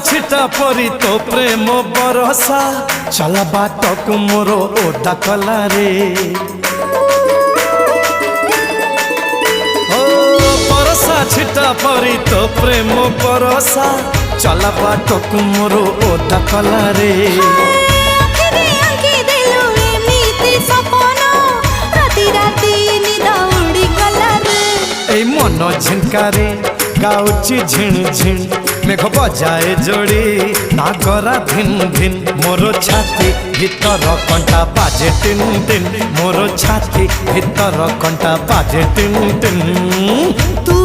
छिटा परी तो प्रेम बरसा चला बाटक मोर ओदा कला रे ओ बरसा छिटा परी तो प्रेम बरसा चला बाटक मोर ओदा कला रे मन झिनकारे गाउची झिण झिण मेघ बजाए जोड़ी नागरा भिन भिन मोर छाती भीतर कंटा बाजे टिन टिन मोर छाती भीतर कंटा बाजे टिन टिन तू